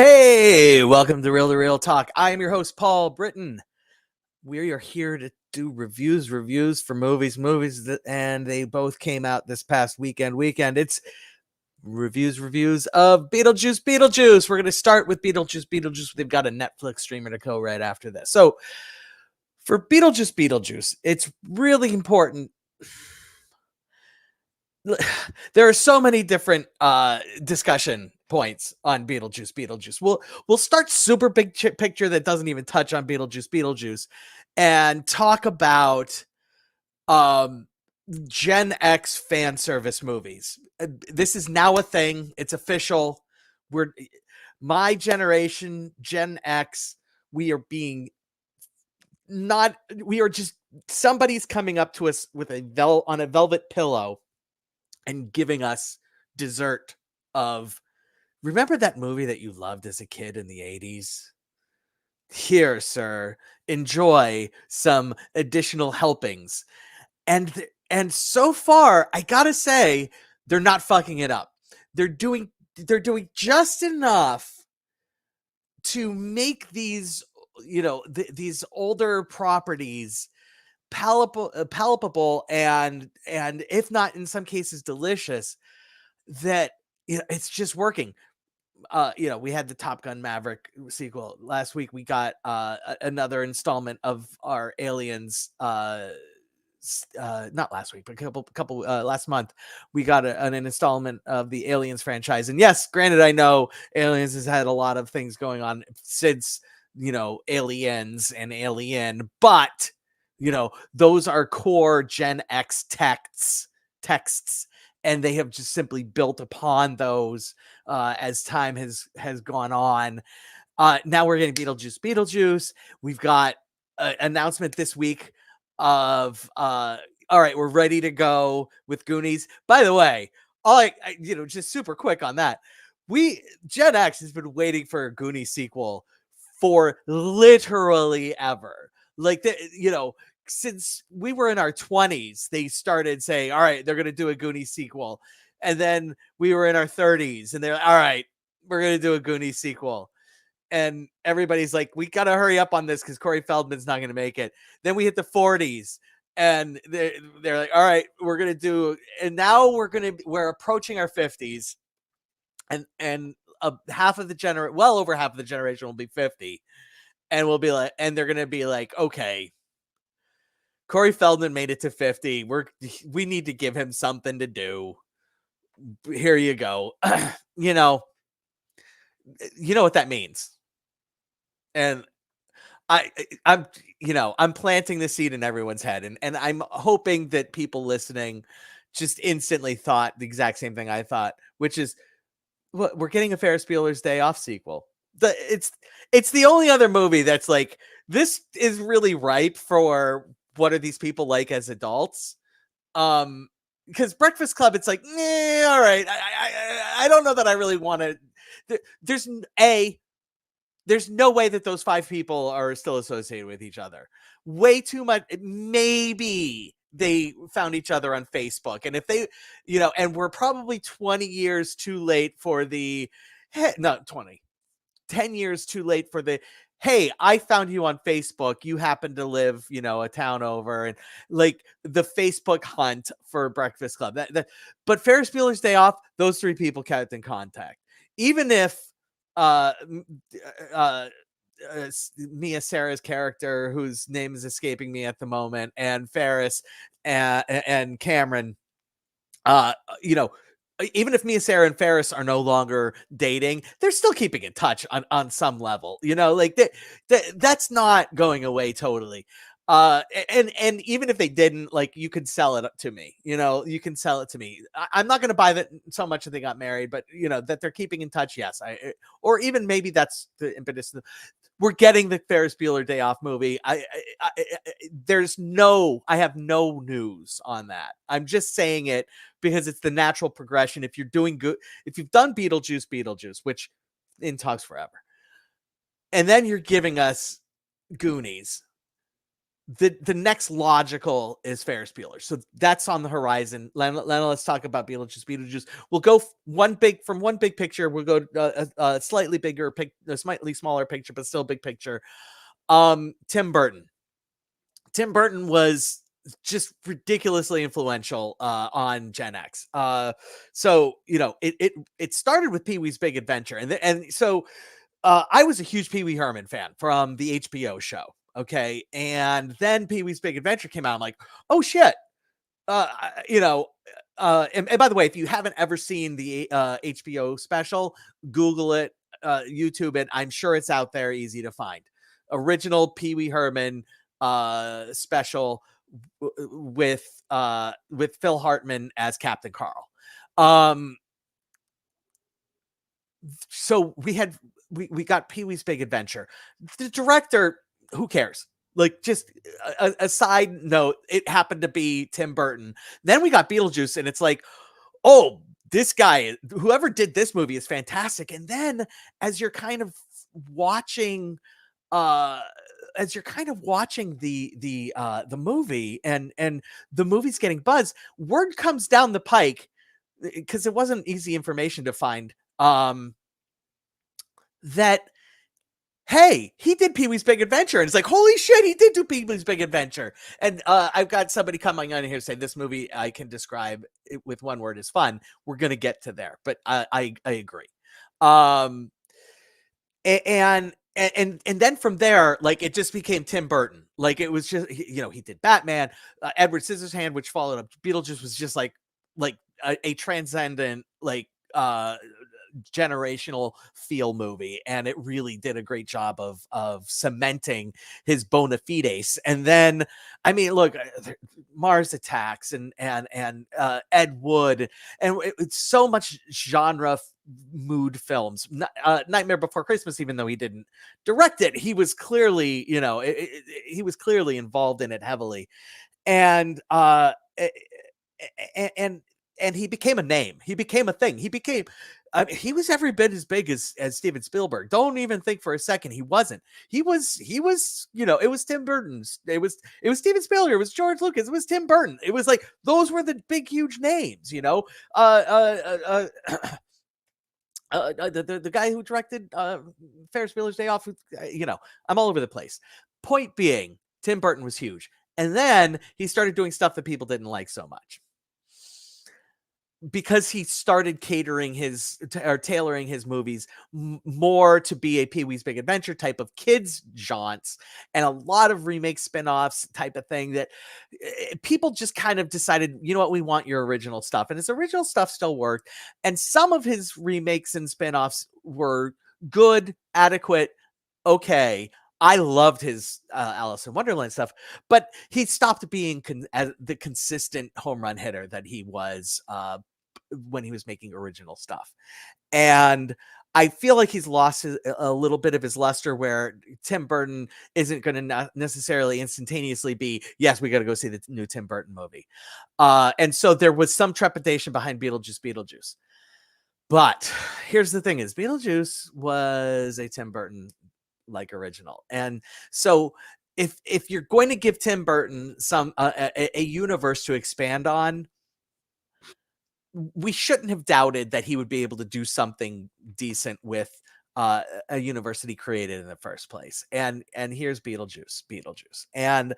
Hey, welcome to Real Talk. I am your host, Paul Britton. We are here to do reviews for movies, and they both came out this past weekend. It's reviews of Beetlejuice. We're going to start with Beetlejuice. They've got a Netflix streamer to go right after this. So for Beetlejuice, it's really important. There are so many different discussion points on Beetlejuice. We'll start super big picture that doesn't even touch on Beetlejuice, and talk about um Gen X fan service movies. This is now a thing. It's official. We're my generation, Gen X. We are being not. We are just somebody's coming up to us with on a velvet pillow and giving us dessert of, remember that movie that you loved as a kid in the 80s? Here, sir, enjoy some additional helpings. And so far, I gotta say, they're not fucking it up. They're doing just enough to make these, these older properties palpable and if not in some cases delicious, that it's just working. We had the Top Gun Maverick sequel last week. We got another installment of our Aliens. Not last week, but couple last month, we got an installment of the Aliens franchise. And yes, granted, I know Aliens has had a lot of things going on since Aliens and Alien, but those are core Gen X texts, and they have just simply built upon those as time has gone on. Now we're getting Beetlejuice. We've got an announcement this week of all right, we're ready to go with Goonies. By the way, just super quick on that. Gen X has been waiting for a Goonies sequel for literally ever. Since we were in our 20s, they started saying, all right, they're going to do a Goonies sequel. And then we were in our 30s and they're like, all right, we're going to do a Goonies sequel. And everybody's like, we got to hurry up on this because Corey Feldman's not going to make it. Then we hit the 40s and they're like, all right, we're going to do, and now we're approaching our 50s and well over half of the generation will be 50. And we'll be like, and they're going to be like, okay, Corey Feldman made it to 50. We need to give him something to do. Here you go. You know what that means. And I'm planting the seed in everyone's head, and I'm hoping that people listening just instantly thought the exact same thing I thought, which is, we're getting a Ferris Bueller's Day Off sequel. It's the only other movie that's like, this is really ripe for what are these people like as adults. Because Breakfast Club, it's like, all right, I don't know that I really want to. There's no way that those five people are still associated with each other. Way too much. Maybe they found each other on Facebook. And if they, and we're probably 20 years too late for the, not 20, 10 years too late for the, hey, I found you on Facebook. You happen to live, a town over, and like the Facebook hunt for Breakfast Club. But Ferris Bueller's Day Off, those three people kept in contact. Even if Mia Sarah's character, whose name is escaping me at the moment, and Ferris and Cameron, even if Mia Sarah and Ferris are no longer dating, they're still keeping in touch on some level, that's not going away totally. And even if they didn't, like, you could sell it to me, you can sell it to me. I'm not going to buy that so much that they got married, but that they're keeping in touch. Yes. Or even maybe that's the impetus. We're getting the Ferris Bueller Day Off movie. I have no news on that. I'm just saying it because it's the natural progression. If you're doing good, if you've done Beetlejuice, which in talks forever, and then you're giving us Goonies, the next logical is Ferris Bueller. So that's on the horizon. Let's talk about Beetlejuice Beetlejuice. We'll go one big picture. We'll go a slightly bigger a slightly smaller picture, but still big picture. Tim Burton. Tim Burton was just ridiculously influential on Gen X. So it started with Pee Wee's Big Adventure, and so I was a huge Pee Wee Herman fan from the HBO show. Okay, and then Pee Wee's Big Adventure came out. I'm like, oh shit, uh, you know. And by the way, if you haven't ever seen the HBO special, Google it, YouTube it. I'm sure it's out there, easy to find. Original Pee Wee Herman special with Phil Hartman as Captain Carl. So we got Pee Wee's Big Adventure. The director, who cares? Like, just a side note, it happened to be Tim Burton. Then we got Beetlejuice, and it's like, oh, this guy, whoever did this movie, is fantastic. And then as you're kind of watching, uh, the movie, and the movie's getting buzz, word comes down the pike, because it wasn't easy information to find. That, hey, he did Pee-wee's Big Adventure. And it's like, holy shit, he did do Pee-wee's Big Adventure. And I've got somebody coming on here say this movie I can describe it with one word, is fun. We're going to get to there, but I agree. Um, and then from there, like, it just became Tim Burton. Like, it was just, he did Batman, Edward Scissorhands, which followed up Beetlejuice, was just like a transcendent, like, generational feel movie, and it really did a great job of cementing his bona fides. And then, I mean, look, Mars Attacks and Ed Wood, and it's so much genre mood films. Nightmare Before Christmas, even though he didn't direct it, he was clearly, he was clearly involved in it heavily. And and and he became a name. He became a thing. He was every bit as big as Steven Spielberg. Don't even think for a second he wasn't. He was, it was Tim Burton's. It was Steven Spielberg. It was George Lucas. It was Tim Burton. It was like, those were the big, huge names, the guy who directed Ferris Bueller's Day Off, I'm all over the place. Point being, Tim Burton was huge. And then he started doing stuff that people didn't like so much, because he started catering or tailoring his movies more to be a Pee-wee's Big Adventure type of kids jaunts, and a lot of remake spin-offs type of thing, that people just kind of decided, you know what, we want your original stuff. And his original stuff still worked. And some of his remakes and spin-offs were good, adequate, okay. I loved his Alice in Wonderland stuff, but he stopped being the consistent home run hitter that he was when he was making original stuff. And I feel like he's lost a little bit of his luster, where Tim Burton isn't going to necessarily instantaneously be, yes, we got to go see the new Tim Burton movie. And so there was some trepidation behind Beetlejuice. But here's the thing: is Beetlejuice was a Tim Burton like original. And so if you're going to give Tim Burton some a universe to expand on, we shouldn't have doubted that he would be able to do something decent with a university created in the first place. And here's Beetlejuice. And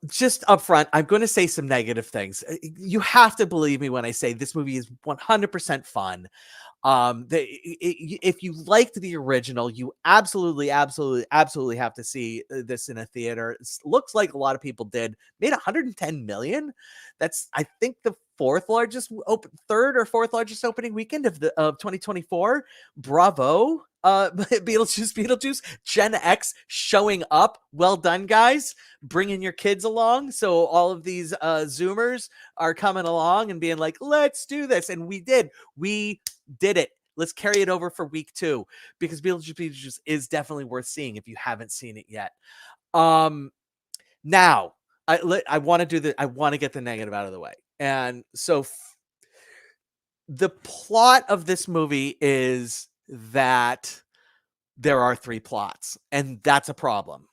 just up front, I'm going to say some negative things. You have to believe me when I say this movie is 100% fun. If you liked the original, you absolutely have to see this in a theater. It looks like a lot of people did. Made 110 million. That's, I think, the third or fourth largest opening weekend of 2024. Bravo, Beetlejuice, Gen X showing up. Well done, guys. Bringing your kids along. So all of these Zoomers are coming along and being like, let's do this. And we did it. Let's carry it over for week 2, because Beetlejuice is definitely worth seeing if you haven't seen it yet. Now I want to get the negative out of the way. And so the plot of this movie is that there are 3 plots, and that's a problem.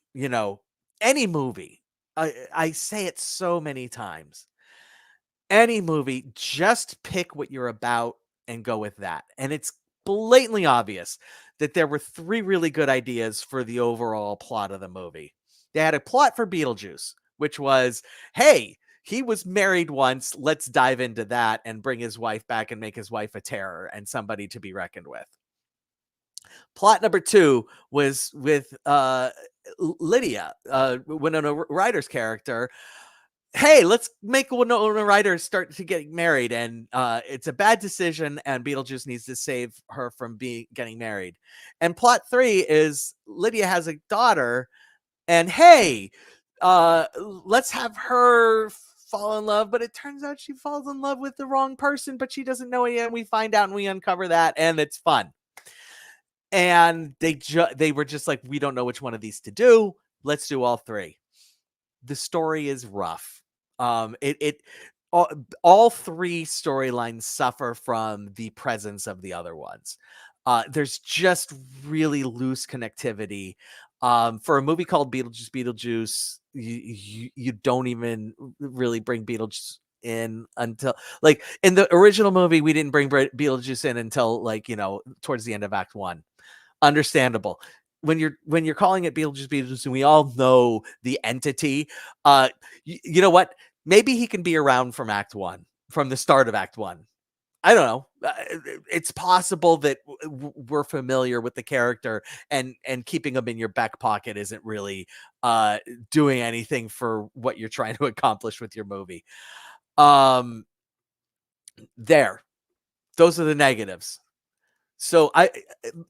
any movie, I say it so many times, any movie, just pick what you're about and go with that. And it's blatantly obvious that there were three really good ideas for the overall plot of the movie. They had a plot for Beetlejuice, which was, hey, he was married once. Let's dive into that and bring his wife back and make his wife a terror and somebody to be reckoned with. Plot number two was with Lydia, Winona Ryder's character. Hey, let's make Winona Ryder start to get married, and it's a bad decision, and Beetlejuice needs to save her from getting married. And plot three is Lydia has a daughter, and hey, let's have her fall in love, but it turns out she falls in love with the wrong person, but she doesn't know it yet. And we find out and we uncover that, and it's fun. And they were just like, we don't know which one of these to do. Let's do all three. The story is rough. It all three storylines suffer from the presence of the other ones. There's just really loose connectivity. For a movie called Beetlejuice, you don't even really bring Beetlejuice in until, like, in the original movie, we didn't bring Beetlejuice in until, like, towards the end of Act 1. Understandable. When you're calling it Beetlejuice, and we all know the entity, you know what? Maybe he can be around from Act 1, from the start of Act 1. I don't know. It's possible that we're familiar with the character, and keeping him in your back pocket isn't really doing anything for what you're trying to accomplish with your movie. Um, there. Those are the negatives. So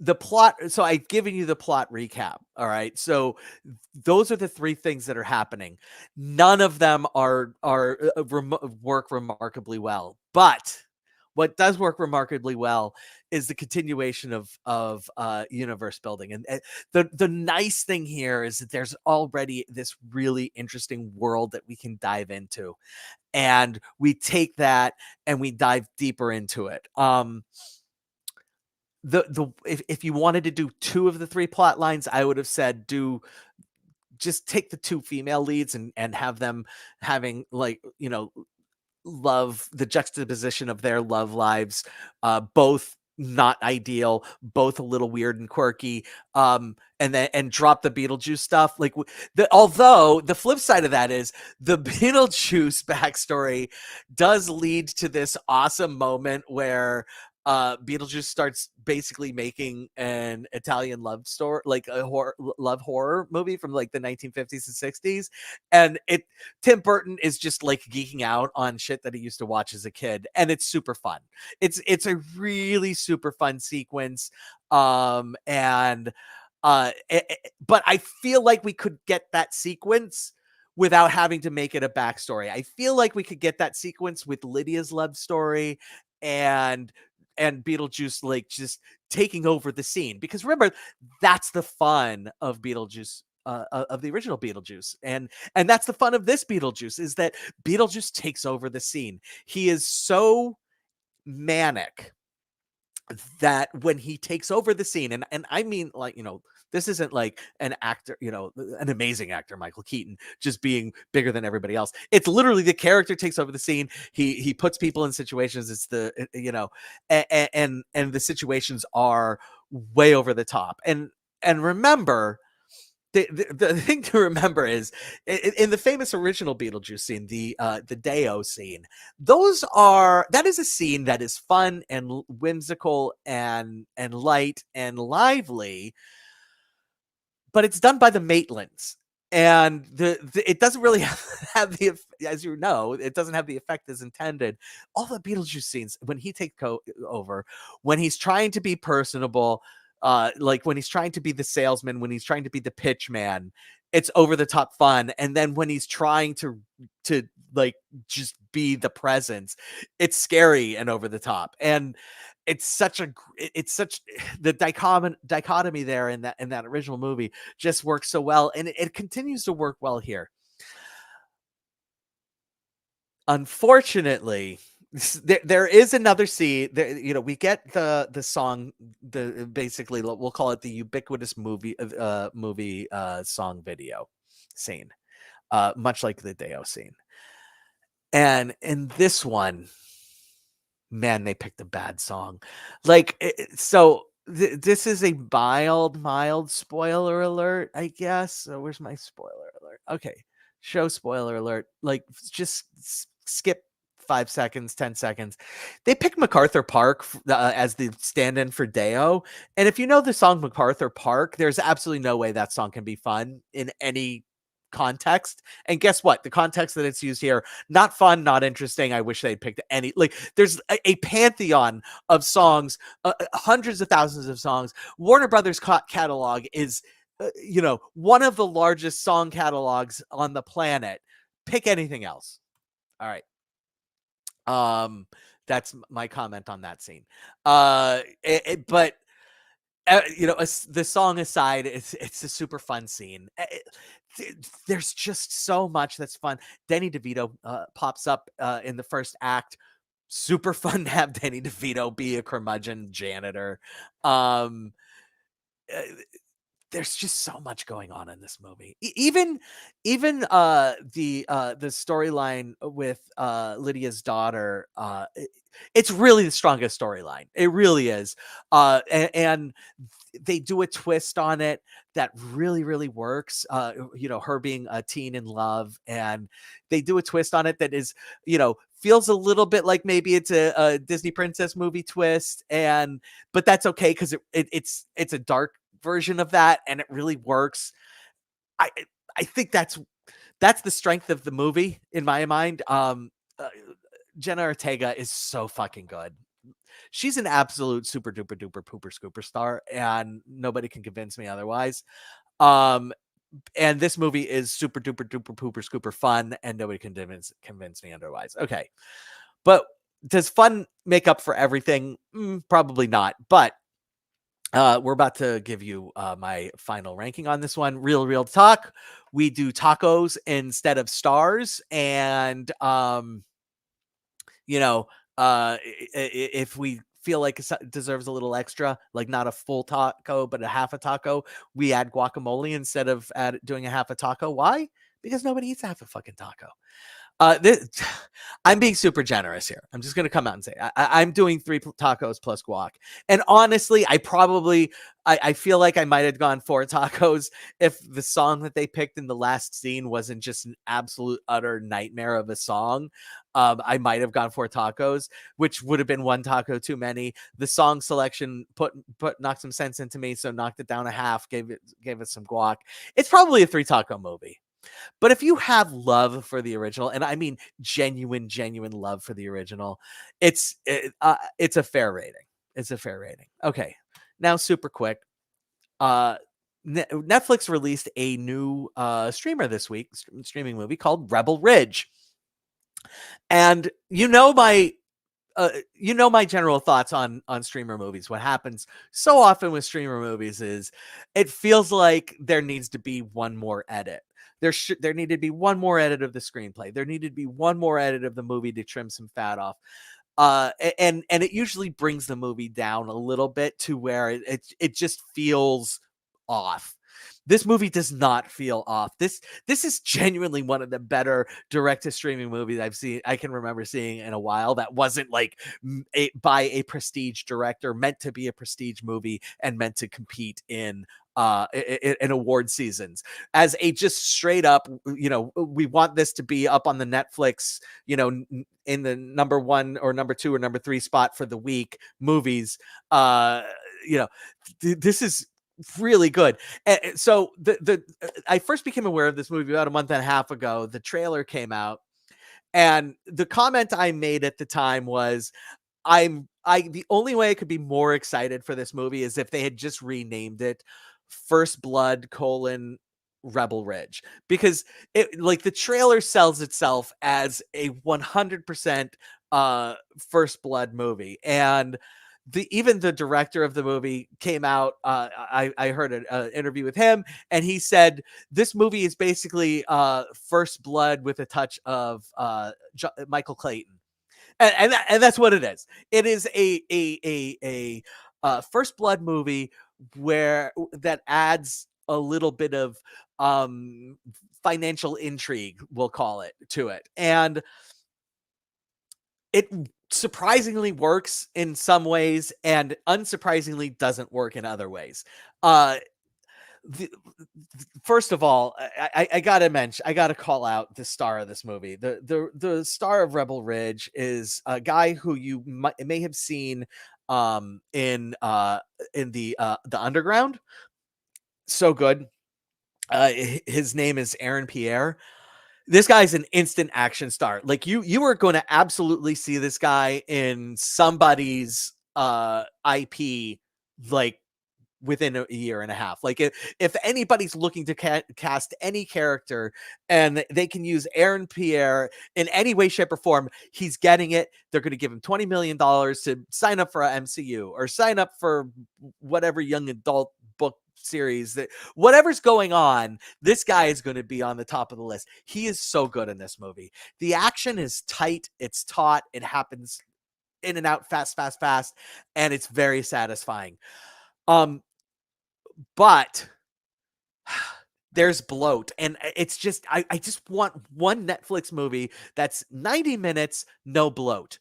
the plot, so I've given you the plot recap. All right. So those are the three things that are happening. None of them work remarkably well. But what does work remarkably well is the continuation of universe building. And the nice thing here is that there's already this really interesting world that we can dive into. And we take that and we dive deeper into it. If you wanted to do two of the three plot lines, I would have said just take the two female leads and have them having, like, love, the juxtaposition of their love lives, both not ideal, both a little weird and quirky, and drop the Beetlejuice stuff. Like, although the flip side of that is the Beetlejuice backstory does lead to this awesome moment where Beetlejuice starts basically making an Italian love story, like a love horror movie from, like, the 1950s and 60s, and Tim Burton is just, like, geeking out on shit that he used to watch as a kid, and it's super fun. It's a really super fun sequence, and but I feel like we could get that sequence without having to make it a backstory. I feel like we could get that sequence with Lydia's love story and Beetlejuice, like, just taking over the scene, because remember, that's the fun of Beetlejuice, of the original Beetlejuice, and that's the fun of this Beetlejuice, is that Beetlejuice takes over the scene. He is so manic that when he takes over the scene, and I mean, like, this isn't like an actor, an amazing actor, Michael Keaton, just being bigger than everybody else. It's literally the character takes over the scene. He puts people in situations. It's and the situations are way over the top. And remember, the thing to remember is, in the famous original Beetlejuice scene, the Deo scene, that is a scene that is fun and whimsical and light and lively, but it's done by the Maitlands. And it doesn't really have the, as you know, it doesn't have the effect as intended. All the Beetlejuice scenes, when he takes over, when he's trying to be personable, like when he's trying to be the salesman, when he's trying to be the pitch man, it's over the top fun. And then when he's trying to like just be the presence, it's scary and over the top. And it's such the dichotomy there in that original movie just works so well, and it continues to work well here. Unfortunately, there is another scene there. We get the song, the basically we'll call it the ubiquitous movie song video. scene, much like the Deo scene. And in this one, man, they picked a bad song. Like, so this is a mild spoiler alert, I guess. So where's my spoiler alert? Okay, show spoiler alert. Like, just skip 5 seconds, 10 seconds. They picked MacArthur Park as the stand-in for Deo, and if you know the song MacArthur Park, there's absolutely no way that song can be fun in any context. And guess what? The context that it's used here, not fun, not interesting. I wish they'd picked any. Like, there's a pantheon of songs, hundreds of thousands of songs. Warner Brothers catalog is, one of the largest song catalogs on the planet. Pick anything else. All right. That's my comment on that scene. But the song aside, it's a super fun scene. There's just so much that's fun. Danny DeVito pops up in the first act. Super fun to have Danny DeVito be a curmudgeon janitor. Um, uh, there's just so much going on in this movie. Even the storyline with Lydia's daughter, it's really the strongest storyline. It really is. And they do a twist on it that really, really works. Her being a teen in love, and they do a twist on it that is, feels a little bit like maybe it's a Disney princess movie twist, but that's okay because it's a dark version of that, and it really works. I I think that's the strength of the movie in my mind. Jenna Ortega is so fucking good. She's an absolute super duper duper pooper scooper star, and nobody can convince me otherwise. Um, and this movie is super duper duper pooper scooper fun, and nobody can convince me otherwise. Okay, but does fun make up for everything? Probably not. But we're about to give you my final ranking on this one. Real talk. We do tacos instead of stars, and if we feel like it deserves a little extra, like not a full taco, but a half a taco, we add guacamole instead of doing a half a taco. Why? Because nobody eats a half a fucking taco. I'm being super generous here. I'm just going to come out and say I'm doing 3 tacos plus guac. And honestly, I feel like I might have gone 4 tacos if the song that they picked in the last scene wasn't just an absolute utter nightmare of a song. I might have gone 4 tacos, which would have been 1 taco too many. The song selection knocked some sense into me, so knocked it down a half, gave it some guac. It's probably a 3 taco movie. But if you have love for the original, and I mean genuine love for the original, it's a fair rating. It's a fair rating. Okay, now super quick. Netflix released a new streamer this week, streaming movie called Rebel Ridge, and my general thoughts on streamer movies. What happens so often with streamer movies is it feels like there needs to be one more edit. There needed to be one more edit of the screenplay. There needed to be one more edit of the movie to trim some fat off. And it usually brings the movie down a little bit to where it just feels off. This movie does not feel off. This is genuinely one of the better direct to streaming movies I can remember seeing in a while. That wasn't like by a prestige director, meant to be a prestige movie and meant to compete in award seasons as a just straight up, we want this to be up on the Netflix, in the number 1 or number 2 or number 3 spot for the week movies. This is really good. And so I first became aware of this movie about a month and a half ago. The trailer came out, and the comment I made at the time was, the only way I could be more excited for this movie is if they had just renamed it First Blood: Rebel Ridge, because the trailer sells itself as a 100% First Blood movie. And even the director of the movie came out. I heard an interview with him, and he said this movie is basically First Blood with a touch of Michael Clayton, and that's what it is. It is a First Blood movie that adds a little bit of financial intrigue, we'll call it, to it. And it surprisingly works in some ways and unsurprisingly doesn't work in other ways. Uh, the, First of all, I gotta mention, I gotta call out the star of this movie. The star of Rebel Ridge is a guy who you may have seen in the Underground. So good. His name is Aaron Pierre. This guy's an instant action star. Like you are going to absolutely see this guy in somebody's IP, like within a year and a half. Like if anybody's looking to cast any character and they can use Aaron Pierre in any way, shape, or form, he's getting it. They're going to give him $20 million to sign up for a MCU or sign up for whatever young adult book series, that whatever's going on, this guy is going to be on the top of the list. He is so good in this movie. The action is tight, it's taut, it happens in and out fast, and it's very satisfying. But there's bloat, and it's just I just want one Netflix movie that's 90 minutes, no bloat.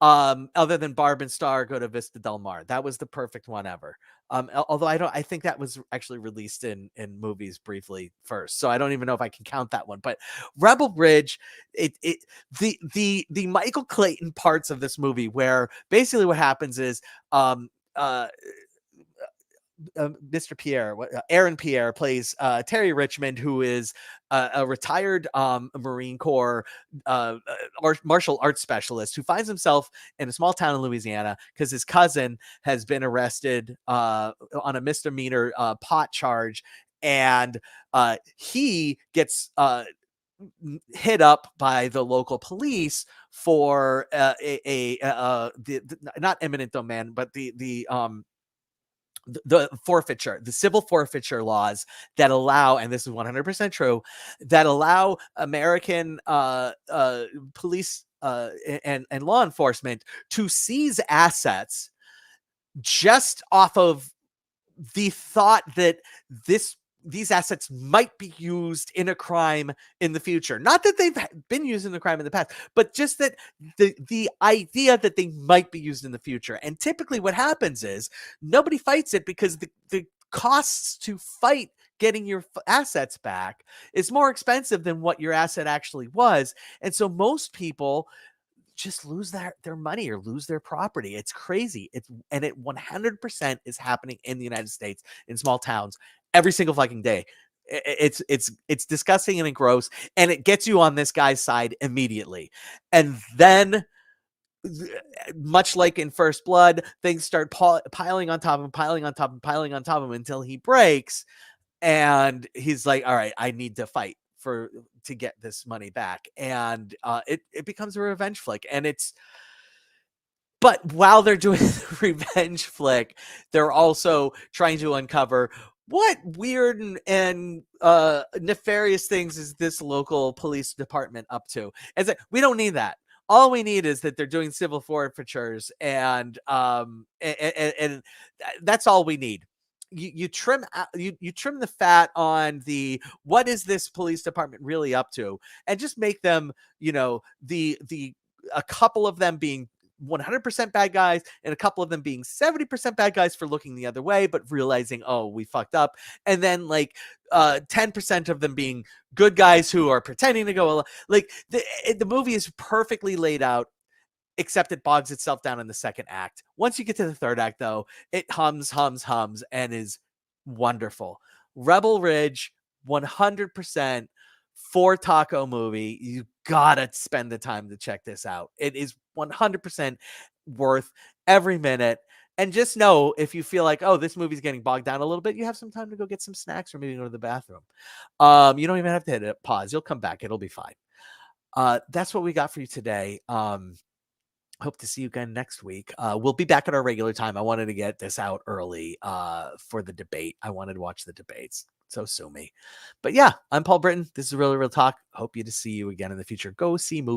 Other than Barb and Star Go to Vista Del Mar. That was the perfect one ever. Although I think that was actually released in movies briefly first, so I don't even know if I can count that one. But Rebel Ridge, the Michael Clayton parts of this movie, where basically what happens is Mr. Pierre, Aaron Pierre plays Terry Richmond, who is a retired Marine Corps martial arts specialist who finds himself in a small town in Louisiana because his cousin has been arrested on a misdemeanor pot charge, and he gets hit up by the local police for not eminent domain, but the forfeiture, the civil forfeiture laws that allow, and this is 100% true, that allow American police and law enforcement to seize assets just off of the thought that these assets might be used in a crime in the future. Not that they've been used in a crime in the past, but just that the idea that they might be used in the future. And typically what happens is nobody fights it because the costs to fight getting your assets back is more expensive than what your asset actually was. And so most people just lose their money or lose their property. It's crazy. It 100% is happening in the United States in small towns every single fucking day. It's disgusting and gross, and it gets you on this guy's side immediately. And then, much like in First Blood, things start piling on top of him, piling on top of him, piling on top of him until he breaks, and he's like, all right, I need to fight to get this money back. And it becomes a revenge flick. And but while they're doing the revenge flick, they're also trying to uncover what weird and nefarious things is this local police department up to. It's like, we don't need that. All we need is that they're doing civil forfeitures, and that's all we need. You trim you trim the fat on the what is this police department really up to, and just make them, the a couple of them being 100% bad guys and a couple of them being 70% bad guys for looking the other way but realizing, oh, we fucked up, and then like 10% of them being good guys who are pretending to go like the movie is perfectly laid out, except it bogs itself down in the second act. Once you get to the third act, though, it hums, and is wonderful. Rebel Ridge, 100% for taco movie. You gotta spend the time to check this out. It is 100% worth every minute. And just know, if you feel like, oh, this movie's getting bogged down a little bit, you have some time to go get some snacks or maybe go to the bathroom. You don't even have to hit it, pause. You'll come back. It'll be fine. That's what we got for you today. Hope to see you again next week. We'll be back at our regular time. I wanted to get this out early for the debate. I wanted to watch the debates. So sue me. But yeah, I'm Paul Britton. This is Really Real Talk. Hope to see you again in the future. Go see movies.